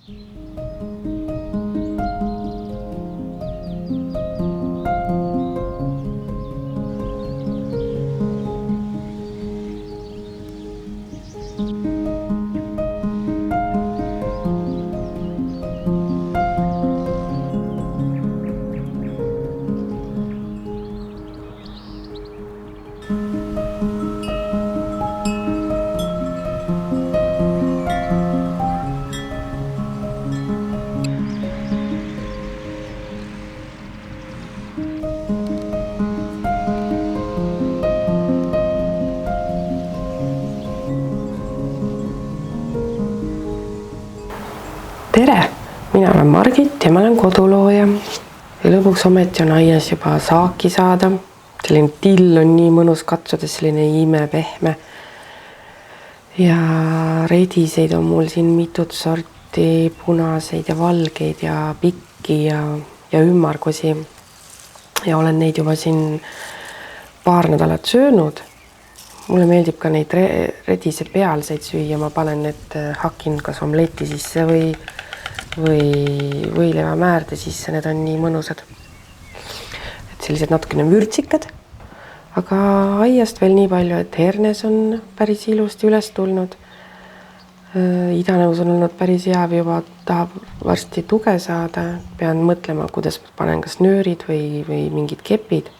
Tere! Mina olen Margit ja ma olen kodulooja. Ja lõpuks ometi on aias juba saaki saada. Selline till on nii mõnus katsuda, selline imepehme. Ja rediseid on mul siin mitut sorti, punaseid ja valgeid ja pikki ja ümmargusi. Ja olen neid juba siin paar nädalat söönud. Mulle meeldib ka neid redise pealseid süüa. Ma panen need hakin kas omleti sisse või võileiva määrde sisse, need on nii mõnusad. Et sellised natukene vürtsikad, aga aiast veel nii palju, et hernes on päris ilusti üles tulnud. Idanõus on olnud päris hea, juba tahab varsti tuge saada. Pean mõtlema, kuidas panen kas nöörid või mingid kepid.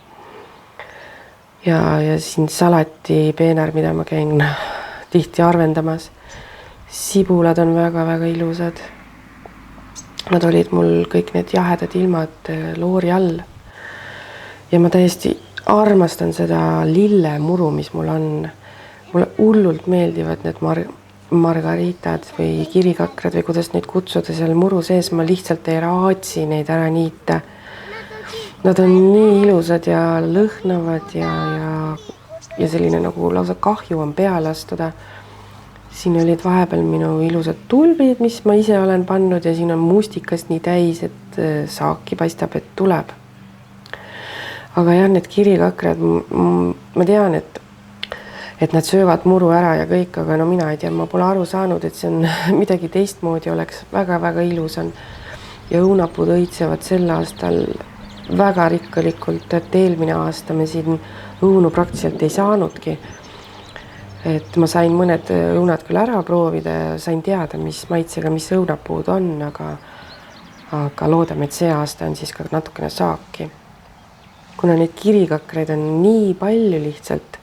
Ja siin salati peenar, mida ma käin tihti arvendamas. Sibulad on väga-väga ilusad. Nad olid mul kõik need jahedad ilmad loori all. Ja ma täiesti armastan seda lillemuru, mis mul on. Mulle hullult meeldivad need margaritad või kirikakrad või kuidas neid kutsuda seal muru sees. Ma lihtsalt ei raatsi neid ära niita. Nad on nii ilusad ja lõhnavad ja selline nagu lausa kahju on peale astuda. Siin olid vahepeal minu ilusad tulbid, mis ma ise olen pannud ja siin on mustikast nii täis, et saaki paistab, et tuleb. Aga jah, need kirikakrad, ma tean, et nad söövad muru ära ja kõik, aga no mina ei tea, ma pole aru saanud, et see on midagi teistmoodi oleks väga-väga ilusan. Ja õunapuud õitsevad sel aastal väga rikkalikult, et eelmine aasta me siin õunu praktiliselt ei saanudki. Et ma sain mõned õunad küll ära proovida ja sain teada, mis maitsega, mis õunapuud on, aga loodame, et see aasta on siis ka natukene saaki. Kuna neid kirikakraid on nii palju lihtsalt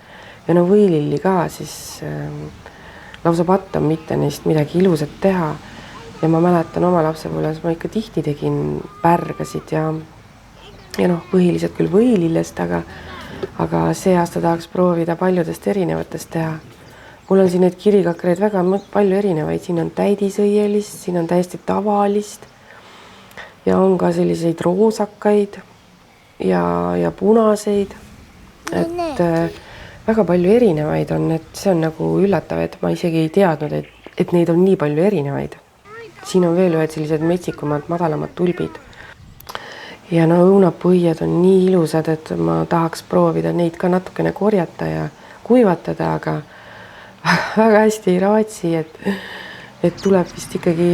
ja no võililli ka, siis lausa patt on mitte neist midagi ilusat teha. Ja ma mäletan oma lapsepõlves, ma ikka tihti tegin pärgasid ja noh, põhiliselt küll võilillest, aga see aasta tahaks proovida paljudest erinevatest teha. Mul on siin neid kirikakraid väga palju erinevaid. Siin on täidisõielist, siin on täiesti tavalist ja on ka selliseid roosakaid ja punaseid. Et väga palju erinevaid on, et see on nagu üllatav, et ma isegi ei teadnud, et neid on nii palju erinevaid. Siin on veel ühed sellised metsikumad, madalamad tulbid. Ja no õunapuied on nii ilusad, et ma tahaks proovida neid ka natukene korjata ja kuivatada, aga väga hästi ei raatsi, et tuleb vist ikkagi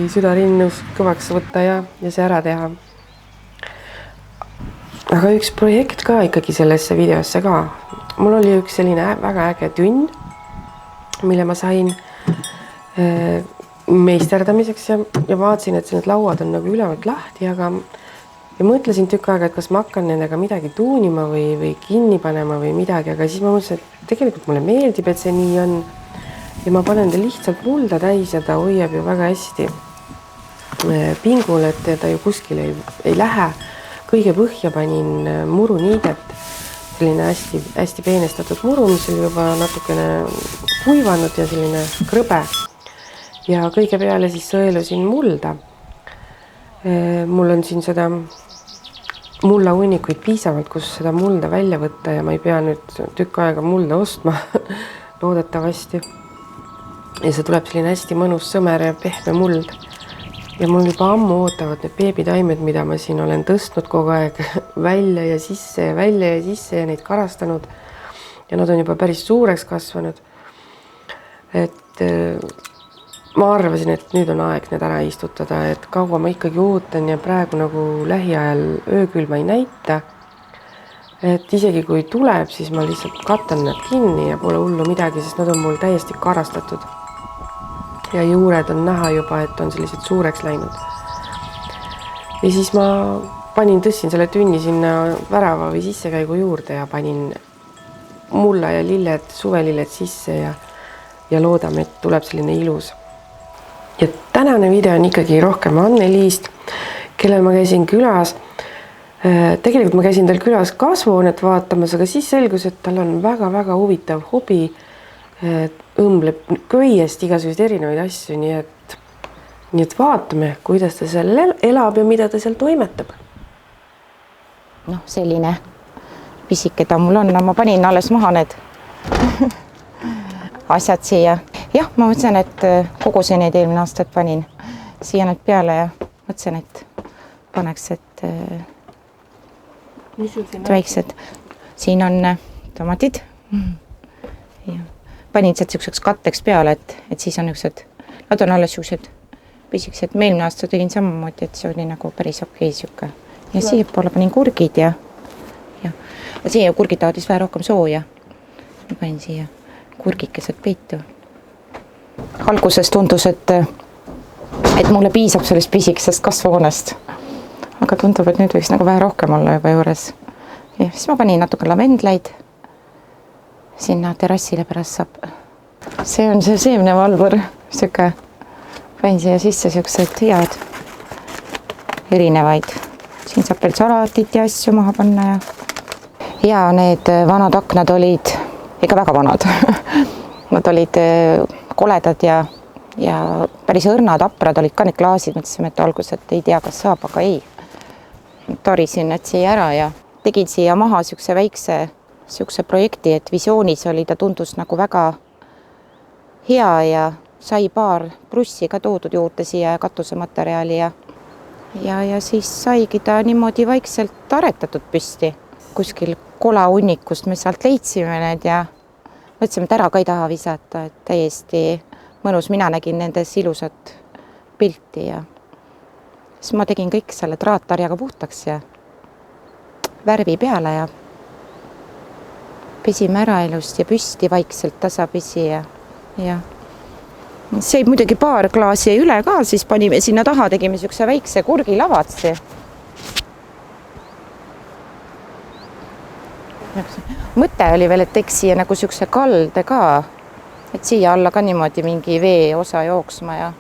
südarinnus kõvaks võtta ja see ära teha. Aga üks projekt ka ikkagi sellesse videosse ka. Mul oli üks selline väga äge tünn, mille ma sain meisterdamiseks ja vaatasin, et need lauad on nagu ülevalt lahti, aga ja mõtlesin tükk aega, et kas ma hakkan nendega midagi tuunima või kinni panema või midagi, aga siis ma mõtlesin, et tegelikult mulle meeldib, et see nii on. Ja ma panen ta lihtsalt mulda täis ja ta hoiab ju väga hästi pingul, et ta ju kuskil ei lähe. Kõige põhja panin muruniidet, selline hästi peenestatud muru, mis oli juba natukene kuivanud ja selline krõbe. Ja kõige peale siis sõelusin mulda. Mul on siin seda mulla hunnikuid piisavalt, kus seda mulda välja võtta ja ma ei pea nüüd tükk aega mulda ostma loodetavasti. Ja see tuleb selline hästi mõnus sõmer ja pehme muld. Ja mul juba ammu ootavad need beebitaimed, mida ma siin olen tõstnud kogu aeg välja ja sisse ja neid karastanud. Ja nad on juba päris suureks kasvanud. Et ma arvasin, et nüüd on aeg need ära istutada, et kaua ma ikkagi ootan ja praegu nagu lähiajal öökülma ei näita. Et isegi kui tuleb, siis ma lihtsalt katan nad kinni ja pole hullu midagi, sest nad on mul täiesti karastatud. Ja juured on näha juba, et on sellised suureks läinud. Ja siis ma tõstsin selle tünni sinna värava või sissekäigu juurde ja panin mulla ja lilled, suvelilled sisse ja loodame, et tuleb selline ilus. Ja tänane video on ikkagi rohkem Anneliist, kellel ma käisin külas. Tegelikult ma käisin tal külas kasvuhoonet vaatamas, aga siis selgus, et tal on väga-väga huvitav hobi. Õmbleb köiest igasuguseid erinevaid asju, nii et vaatame, kuidas ta seal elab ja mida ta seal toimetab. Noh, selline pisike ta mul on, ma panin alles maha need asjad siia. Jah, ma mõtlesin, et kogu see need eelmine aastat panin siia need peale ja mõtlesin, et paneks, et väiksed. Siin on tomatid. Ja panin sealt siukseks katteks peale, et siis on niisugused, nad on alles siuksed pisikesed. Eelmine aasta tegin samamoodi, et see oli nagu päris okei siuke. Ja siia poole panin kurgid ja siia kurgid taadis vähe rohkem sooja. Ma panin siia kurgikesed peitu. Alguses tundus, et mulle piisab sellest pisikesest kasvuhoonest. Aga tundub, et nüüd võiks nagu vähe rohkem olla juba juures. Ja siis ma panin natuke lavendlaid. Sinna terrassile pärast saab. See on see seemnevalvur. Panin siia sisse siuksed head erinevaid. Siin saab veel salatit ja asju maha panna ja need vanad aknad olid ikka väga vanad. Nad olid koledad ja päris õrnad, aprad olid ka need klaasid. Mõtlesime, et alguses, et ei tea, kas saab, aga ei. Tarisin need siia ära ja tegin siia maha siukse projekti, et visioonis oli, ta tundus nagu väga hea ja sai paar prussi ka toodud juurde siia katusematerjali ja siis saigi ta niimoodi vaikselt aretatud püsti. Kuskil kolahunnikust me sealt leidsime need ja mõtlesime, et ära ka ei taha visata, et täiesti mõnus. Mina nägin nendes ilusat pilti ja siis ma tegin kõik selle traattarjaga puhtaks ja värvi peale ja pesime ära ilust ja püsti vaikselt tasapisi ja see muidugi paar klaasi jäi üle ka, siis panime sinna taha, tegime siukse väikse kurgilavatsi. Mõte oli veel, et teeks siia nagu siukse kalde ka, et siia alla ka niimoodi mingi vee osa jooksma ja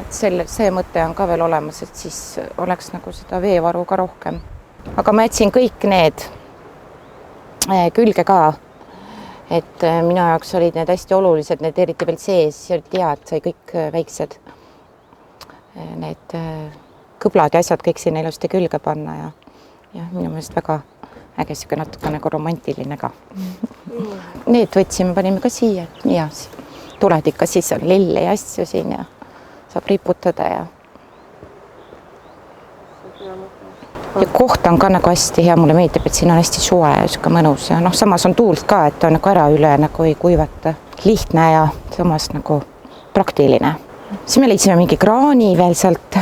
et see mõte on ka veel olemas, et siis oleks nagu seda veevaru ka rohkem. Aga ma jätsin kõik need külge ka, et minu jaoks olid need hästi olulised, need eriti veel sees, olid hea, et sai kõik väiksed need kõblad ja asjad kõik sinna ilusti külge panna ja minu meelest väga äge siuke natuke nagu romantiline ka. Need võtsime, panime ka siia ja tuled ikka, siis on lille ja asju siin ja saab riputada ja koht on ka nagu hästi hea, mulle meeldib, et siin on hästi suve ja siuke mõnus ja samas on tuult ka, et on nagu ära üle nagu ei kuivata. Lihtne ja samas nagu praktiline. Siis me leidsime mingi kraani veel sealt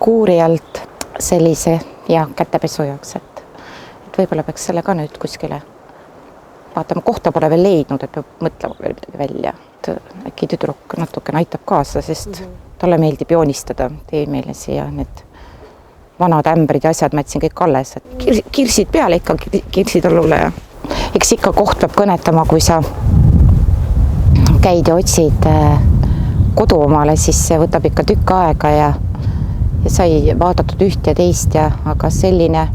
kuuri alt sellise ja kätepesu jaoks, et võib-olla peaks selle ka nüüd kuskile vaatama. Kohta pole veel leidnud, et peab mõtlema veel midagi välja. Äkki tüdruk natuke aitab kaasa, sest talle meeldib joonistada teemeelesi ja need vanad ämbrid ja asjad ma jätsin kõik alles. Kirsid peale ikka, kirsid allule ja eks ikka koht peab kõnetama, kui sa käid ja otsid kodu omale, siis see võtab ikka tükk aega ja sai vaadatud üht ja teist aga selline,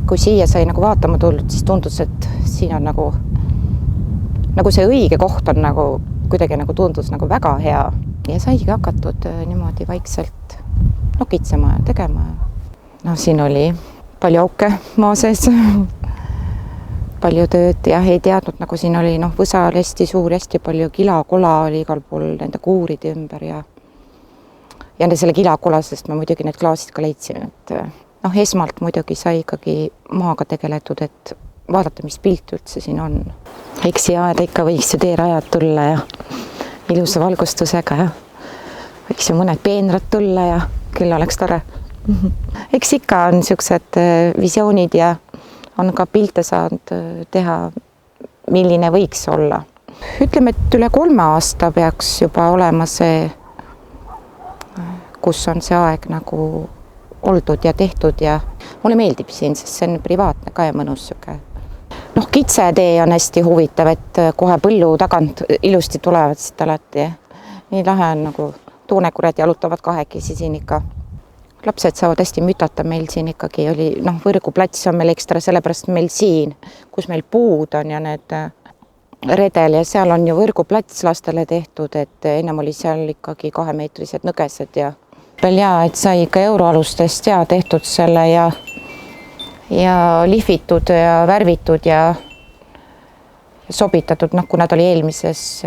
kui siia sai nagu vaatama tulnud, siis tundus, et siin on nagu see õige koht on nagu kuidagi nagu tundus nagu väga hea ja saigi hakatud niimoodi vaikselt nokitsema ja tegema. Siin oli palju auke maa sees, palju tööd ja ei teadnud, nagu siin oli võsa oli hästi suur, hästi palju kilakola oli igal pool nende kuuride ümber ja selle kilakolasest me muidugi need klaasid ka leidsime, et esmalt muidugi sai ikkagi maaga tegeletud, et vaadata, mis pilt üldse siin on. Eks siia aeda ikka võiks ju teerajad tulla ilusa valgustusega ja võiks ju mõned peenrad tulla ja küll oleks tore. Eks ikka on niisugused visioonid ja on ka pilte saanud teha, milline võiks olla. Ütleme, et üle 3 aasta peaks juba olema see, kus on see aeg nagu oldud ja tehtud ja mulle meeldib siin, sest see on privaatne ka ja mõnus siuke. Kitsetee on hästi huvitav, et kohe põllu tagant ilusti tulevad siit alati. Nii lahe on nagu tuunekured jalutavad kahekesi siin ikka. Lapsed saavad hästi mütata, meil siin ikkagi oli, võrguplats on meil ekstra, sellepärast meil siin, kus meil puud on ja need redel ja seal on ju võrguplats lastele tehtud, et ennem oli seal ikkagi 2-meetrised nõgesed ja veel et sai ikka euroalustest ja tehtud selle ja lihvitud ja värvitud ja sobitatud, kui nad oli eelmises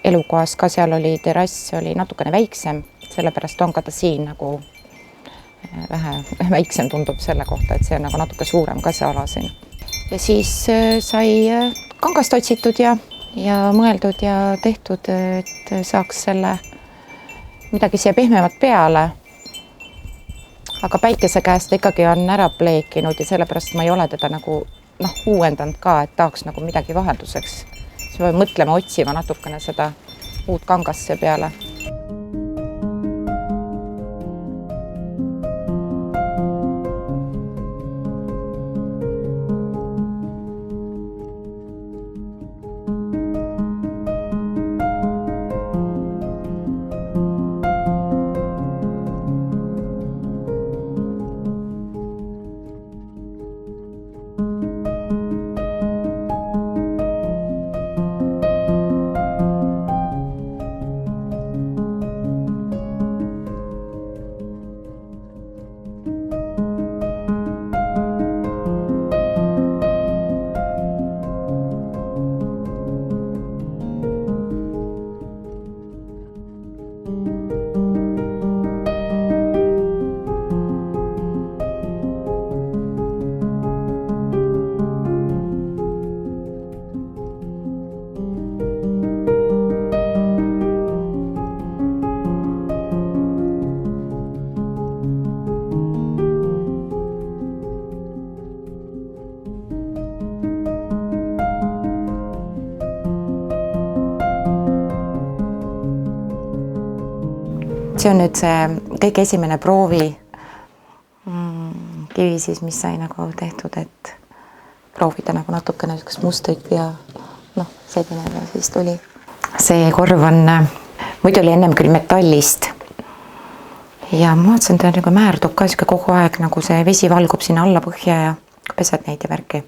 elukohas ka, seal oli terrass, oli natukene väiksem, sellepärast on ka ta siin nagu vähe väiksem tundub selle kohta, et see on nagu natuke suurem ka see ala siin. Ja siis sai kangast otsitud ja mõeldud ja tehtud, et saaks selle midagi siia pehmemat peale. Aga päikese käest ikkagi on ära pleekinud ja sellepärast ma ei ole teda nagu uuendanud ka, et tahaks nagu midagi vahelduseks. Siis ma mõtlema, otsima natukene seda uut kangasse peale. See on nüüd see kõige esimene proovi kivi siis, mis sai nagu tehtud, et proovida nagu natukene mustrit ja selline siis tuli. See korv on, muidu oli ennem küll metallist ja ma vaatasin, ta nagu määrdub ka kogu aeg, nagu see vesi valgub sinna alla põhja ja pesed neid ja värki.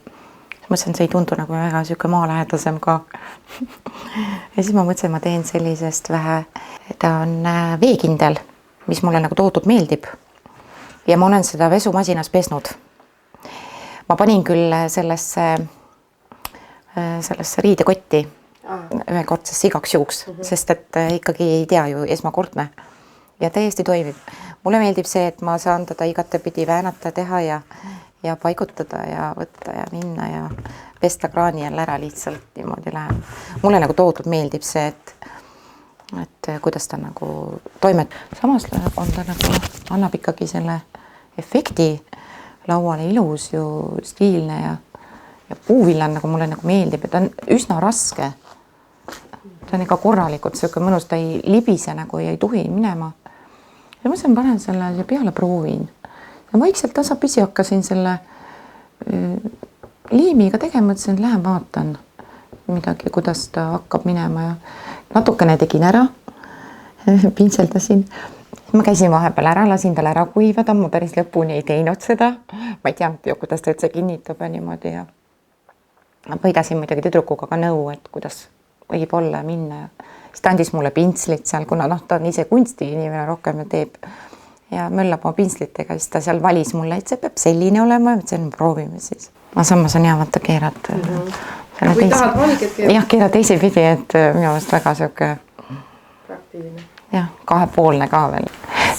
Mõtlesin, see ei tundu nagu väga maalähedasem ka. Ja siis ma mõtlesin, ma teen sellisest vähe, ta on veekindel, mis mulle nagu toodud meeldib. Ja ma olen seda vesumasinas pesnud. Ma panin küll sellesse riidekotti ühekordsesse igaks juhuks, sest et ikkagi ei tea ju esmakordne. Ja täiesti toimib. Mulle meeldib see, et ma saan teda igatepidi väänata, teha ja paigutada ja võtta ja minna ja pesta kraani jälle ära lihtsalt niimoodi läheb. Mulle nagu toodud meeldib see, et kuidas ta nagu toimet. Samas on ta nagu, annab ikkagi selle efekti lauale ilus ju stiilne ja puuvillan nagu mulle nagu meeldib, et ta on üsna raske. Ta on ikka korralikult selline mõnus, ta ei libise nagu ja ei tuhi minema. Ja ma panen selle peale proovin. Ja vaikselt tasapisi hakkasin selle liimiga tegema, et lähen vaatan midagi, kuidas ta hakkab minema ja natukene tegin ära, pintseldasin. Ma käisin vahepeal ära, lasin tal ära kuivada, ma päris lõpuni ei teinud seda. Ma ei teadnud ju, kuidas ta üldse kinnitub ja niimoodi ja põidasin muidugi tüdrukuga ka nõu, et kuidas võib olla minna. Siis ta andis mulle pintslit seal, kuna ta on ise kunsti inimene rohkem ja teeb ja möllab oma pintslitega, siis ta seal valis mulle, et see peab selline olema, et see proovime siis. Ma samas on hea vaata keerata. Kui tahad valget keerata? Jah, keera teise pidi, et minu meelest väga siuke praktiline. Jah, kahepoolne ka veel.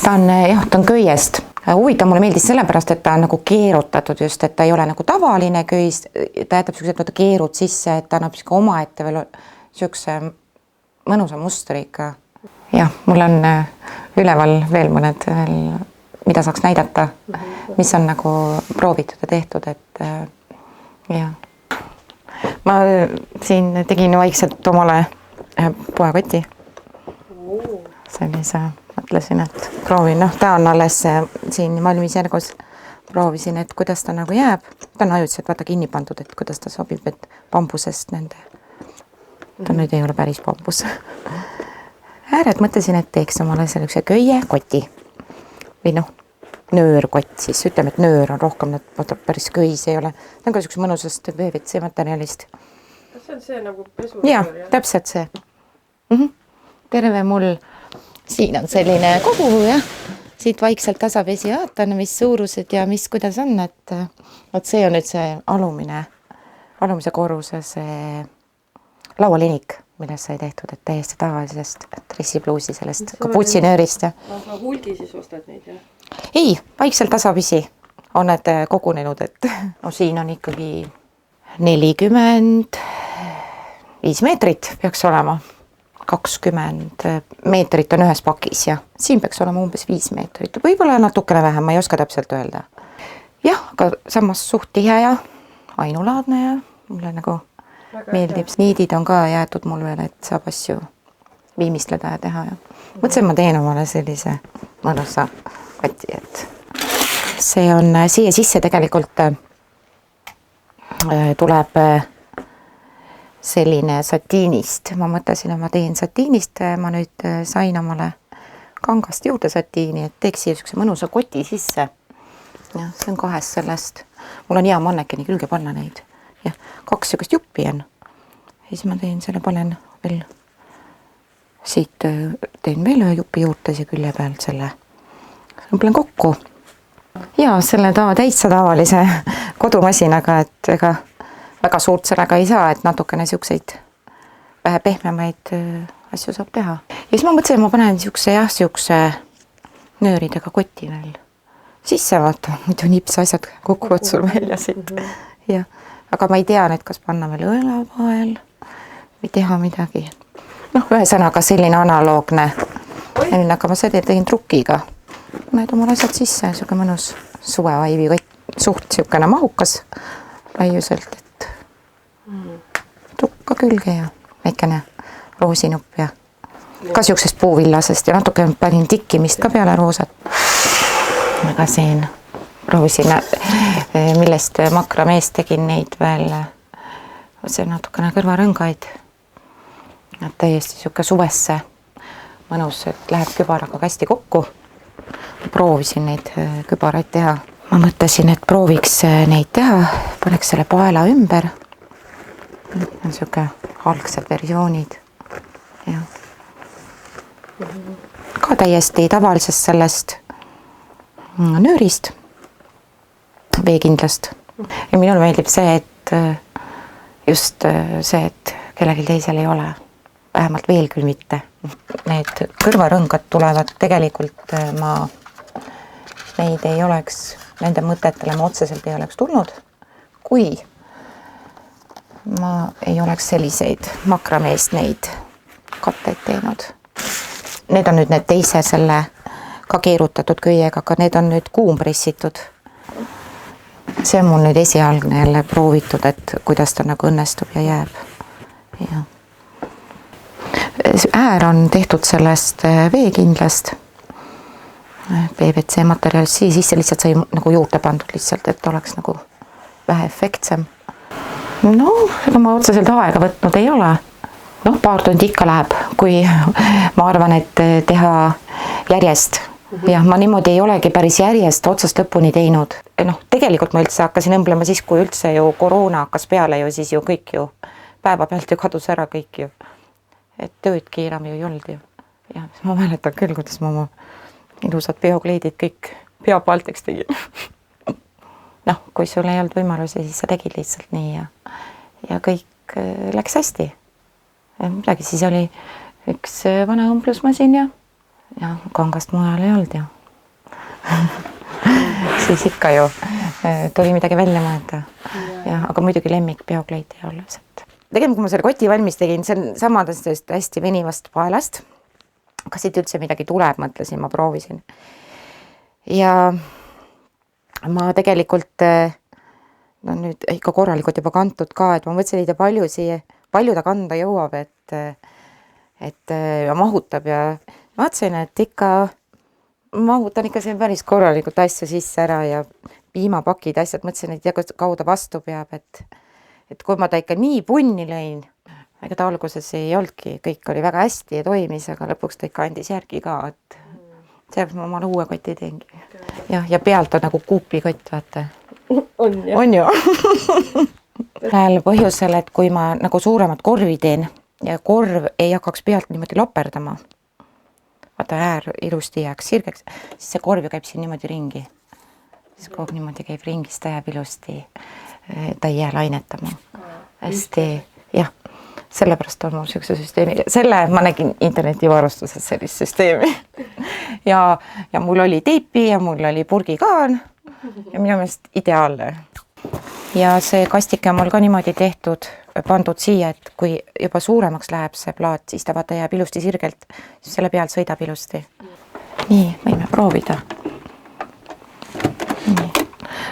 Ta on köiest. Huvitav mulle meeldis sellepärast, et ta on nagu keerutatud just, et ta ei ole nagu tavaline köis, ta jätab siuksed keerud sisse, et ta annab omaette veel siukse mõnusa mustriga. Jah, mul on üleval veel mõned, mida saaks näidata, mis on nagu proovitud ja tehtud, et jah. Ma siin tegin vaikselt omale poekoti. Sellise, mõtlesin, et proovin, ta on alles siin valmisjärgus. Proovisin, et kuidas ta nagu jääb. Ta on ajutiselt vaata kinni pandud, et kuidas ta sobib, et bambusest nende. Ta nüüd ei ole päris bambus. Ääred mõtlesin, et teeks omale sellise köie koti. Või nöörkott siis. Ütleme, et nöör on rohkem, päris köis ei ole. Ta on ka selline mõnusast PVC materjalist. Kas see on see nagu pesu? Jaa, täpselt see. Terve mul siin on selline kogu, jah. Siit vaikselt tasapesi vaatan, mis suurused ja mis kuidas on, et see on nüüd see alumise korruse see laualinik, millest sai tehtud, et täiesti tavalisest dressipluusi sellest kaputsinöörist. Aga hulgi siis ostad neid, jah? Ei, vaikselt tasapisi on need kogunenud, et siin on ikkagi 45 meetrit peaks olema. 20 meetrit on ühes pakis ja siin peaks olema umbes 5 meetrit. Võib-olla natukene vähem, ma ei oska täpselt öelda. Jah, aga samas suht tihe ja ainulaadne ja mulle nagu meeldib. Niidid on ka jäetud mul veel, et saab asju viimistleda ja teha. Ja. Mõtlesin, ma teen omale sellise mõnusa koti, et see on siia sisse tegelikult tuleb selline satiinist. Ma mõtlesin, et ma teen satiinist. Ma nüüd sain omale kangast juurde satiini, et teeks siia üks mõnusa koti sisse. Ja, see on 2 sellest. Mul on hea mannekeni külge panna neid. Ja 2 sellist juppi on. Ja siis ma teen selle, panen veel siit, teen veel ühe jupi juurde siia külje pealt selle. Õmplen kokku. Ja selle täitsa tavalise kodumasinaga, et ega väga suurt sellega ei saa, et natukene siukseid vähe pehmemaid asju saab teha. Ja siis ma mõtlesin, ma panen siukse nööridega koti veel sisse, vaata, muidu nips asjad kukuvad sul välja siit. Ja, aga ma ei tea nüüd, kas panna veel õelapael või teha midagi. Ühesõnaga selline analoogne. Aga ma seda tegin trukiga. Need omal asjad sisse, siuke mõnus suvevaivi suht siukene mahukas laiuselt, trukka külge ja väikene roosinupp ja ka siuksest puuvillasest ja natuke panin tikkimist ka peale roosat. Aga siin proovisin, millest makrameest tegin neid veel, see natukene kõrvarõngaid. Täiesti siuke suvesse mõnus, et läheb kübaraga hästi kokku. Proovisin neid kübaraid teha. Ma mõtlesin, et prooviks neid teha, paneks selle paela ümber. On siuke algsed versioonid. Ja. Ka täiesti tavalisest sellest nöörist, veekindlast. Ja minul meeldib see, et just see, et kellelgi teisel ei ole. Vähemalt veel küll mitte. Need kõrvarõngad tulevad tegelikult, neid ei oleks, nende mõtetele ma otseselt ei oleks tulnud, kui ma ei oleks selliseid makrameest neid katteid teinud. Need on nüüd need teise selle ka keerutatud köiega, aga need on nüüd kuumpressitud. See on mul nüüd esialgne jälle proovitud, et kuidas ta nagu õnnestub ja jääb. Ja. Äär on tehtud sellest veekindlast PVC materjalist, sisse lihtsalt sai nagu juurde pandud lihtsalt, et oleks nagu vähe efektsem. No, ega ma otseselt aega võtnud ei ole. Paar tundi ikka läheb, kui ma arvan, et teha järjest. Ja ma niimoodi ei olegi päris järjest otsast lõpuni teinud. Tegelikult ma üldse hakkasin õmblema siis, kui üldse ju koroona hakkas peale ju, siis ju kõik ju päeva pealt ju kadus ära kõik ju. Et töödki enam ju ei olnud ju. Ja ma mäletan küll, kuidas ma oma ilusad peokleidid kõik pea palteks tegin. Kui sul ei olnud võimalusi, siis sa tegid lihtsalt nii ja kõik läks hästi. Midagi siis oli üks vana õmblusmasin ja kangast mujal ei olnud ju. Siis ikka ju tuli midagi välja mõelda. Aga muidugi lemmik peokleid ei ole. tegelikult kui ma selle koti valmis tegin, see on samadest hästi venivast paelast. Kas siit üldse midagi tuleb, mõtlesin, ma proovisin. Ja ma tegelikult no nüüd ikka korralikult juba kantud ka, et ma mõtlesin, et palju ta kanda jõuab, et mahutab ja vaatasin, et ikka mahutan ikka see päris korralikult asju sisse ära ja piimapakid, asjad, mõtlesin, et ja kaua ta vastu peab, et kui ma ta ikka nii punni lõin, ega ta alguses ei olnudki, kõik oli väga hästi ja toimis, aga lõpuks ta ikka andis järgi ka, et sellepärast ma omale uue koti teengi. Ja pealt on nagu kuupikott, vaata. On ju. Lähel põhjusel, et kui ma nagu suuremat korvi teen ja korv ei hakkaks pealt niimoodi loperdama, vaata äär ilusti jääks sirgeks, siis see korv ju käib siin niimoodi ringi. Siis kogu niimoodi käib ringis, ta jääb ilusti, ta ei jää lainetama. Hästi, jah, sellepärast on mul siukse süsteemi. Selle ma nägin internetivarustuses sellist süsteemi. Ja mul oli teipi ja mul oli purgikaan ja minu meelest ideaalne. Ja see kastike on mul ka niimoodi tehtud, pandud siia, et kui juba suuremaks läheb see plaat, siis ta vaata jääb ilusti sirgelt, siis selle pealt sõidab ilusti. Nii, võime proovida.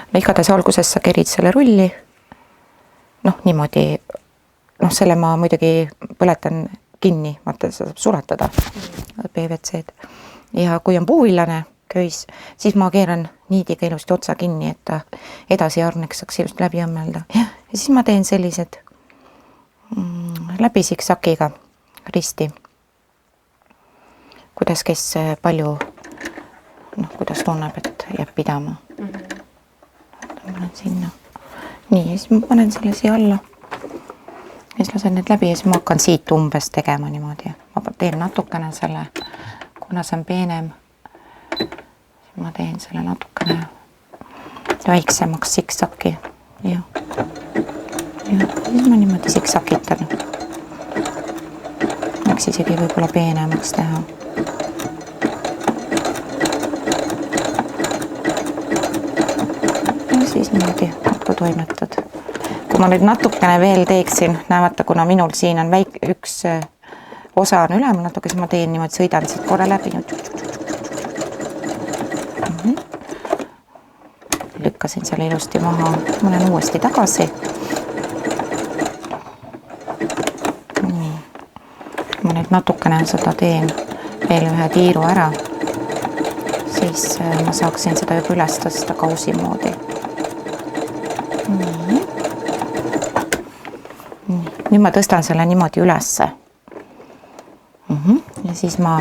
No igatahes alguses sa kerid selle rulli, noh niimoodi, noh selle ma muidugi põletan kinni, vaata sa saab sulatada PVC-d ja kui on puuvillane köis, siis ma keeran niidiga ilusti otsa kinni, et ta edasi jarneks saaks ilusti läbi õmmelda ja siis ma teen sellised läbi siksakiga risti, kuidas kes palju, noh kuidas tunneb, et jääb pidama. Panen sinna. Nii, ja siis ma panen selle siia alla. Ja siis lasen need läbi ja siis ma hakkan siit umbes tegema niimoodi. Ma teen natukene selle, kuna see on peenem, siis ma teen selle natukene väiksemaks siksaki. Ja siis ma niimoodi siksakitan. Võiks isegi võib-olla peenemaks teha. Siis niimoodi natuke toimetad. Kui ma nüüd natukene veel teeksin, näevata, kuna minul siin on üks osa on ülemal natuke, siis ma teen niimoodi, sõidan siit korra läbi. Lükkasin selle ilusti maha. Ma olen uuesti tagasi. Nii. Ma nüüd natukene seda teen veel ühe tiiru ära. Siis ma saaksin seda juba üles tõsta kausi moodi. Nüüd ma tõstan selle niimoodi ülesse. Ja siis ma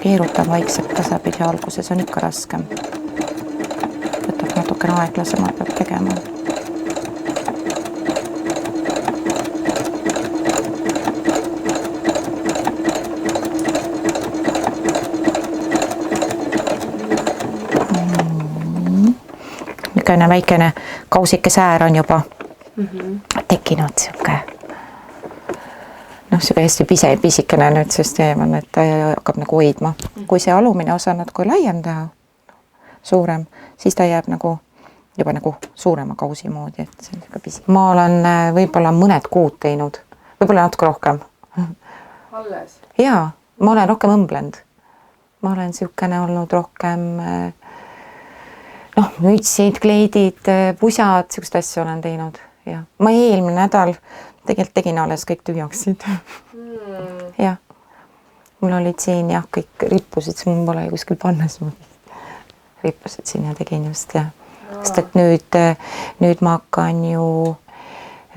keerutan vaikselt tasapidi, alguses on ikka raskem. Võtab natukene aeglasemalt peab tegema. Niisugune väikene kausike säär on juba tekkinud siuke. Noh, siuke hästi pisikene nüüd süsteem on, et ta hakkab nagu hoidma. Kui see alumine osa natuke laiem teha, suurem, siis ta jääb nagu juba nagu suurema kausi moodi, et see on siuke pisik. Ma olen võib-olla mõned kuud teinud, võib-olla natuke rohkem. Alles? Jaa, ma olen rohkem õmblenud. Ma olen siukene olnud rohkem noh, mütsid, kleidid, pusad, siukest asja olen teinud. Ja. Ma eelmine nädal tegelikult tegin alles kõik tühjaksid. Ja. Mul olid siin jah, kõik rippusid, siis mul pole kuskil pannes. Rippusid siin ja tegin just ja. Sest et nüüd ma hakkan ju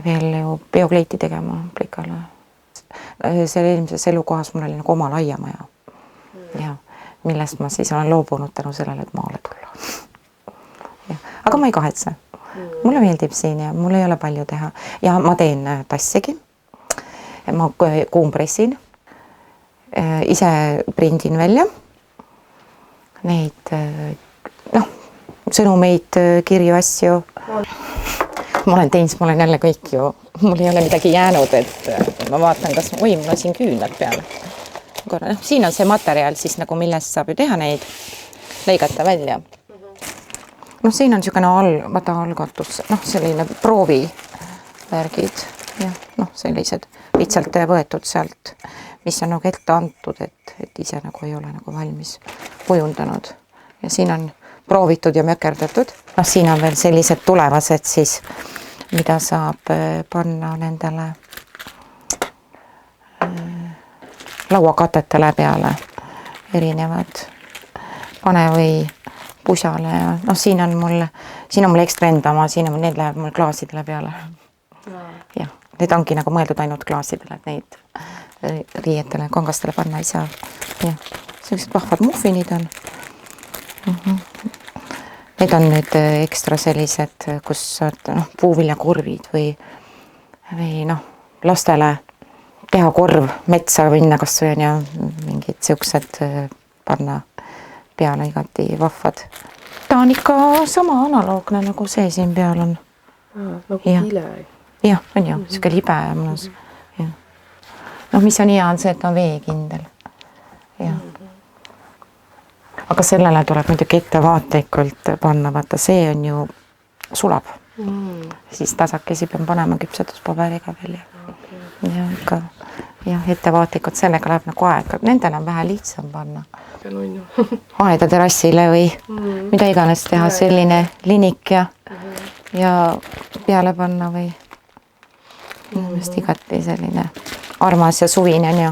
veel ju biokleiti tegema plikale. Selle eelmises elukohas mul oli nagu oma laiamaja. Ja, millest ma siis olen loobunud tänu sellele, et maale tulla. Ja. Aga ma ei kahetse. Mulle meeldib siin ja mul ei ole palju teha. Ja ma teen tassigi. Ma kuumpressin. Ise prindin välja. Neid sõnumeid, kirju, asju. Ma olen teinud, ma olen jälle kõik ju. Mul ei ole midagi jäänud, et ma vaatan, kas mul on siin küünlad peal. Siin on see materjal siis nagu millest saab ju teha neid. Lõigata välja. Noh, siin on niisugune algatus, noh, selline proovi värgid ja noh, sellised lihtsalt võetud sealt, mis on nagu ette antud, et ise nagu ei ole nagu valmis kujundanud. Ja siin on proovitud ja mökerdatud. Noh, siin on veel sellised tulevased siis, mida saab panna nendele lauakatetele peale erinevad pane või pusale ja noh, siin on mul ekstra enda oma, need lähevad mul klaasidele peale. Jah, need ongi nagu mõeldud ainult klaasidele, et neid riietele, kongastele panna ei saa. Jah, sellised vahvad muffinid on. Need on nüüd ekstra sellised, kus saad puuviljakorvid või lastele teha korv metsa minna, kas või on ja mingid siuksed panna peale igati vahvad. Ta on ikka sama analoogne nagu see siin peal on. Nagu kile. Jah, on ju, siuke libe ja mõnus. Noh, mis on hea on see, et on veekindel. Jah. Aga sellele tuleb muidugi ettevaatlikult panna, vaata see on ju sulab. Siis tasakesi pean panema küpsetuspaberiga veel ja ikka ettevaatlikult sellega läheb nagu aega. Nendel on vähe lihtsam panna. Aeda terassile või mida iganes teha, selline linik ja peale panna või just igati selline armas ja suvine on ju.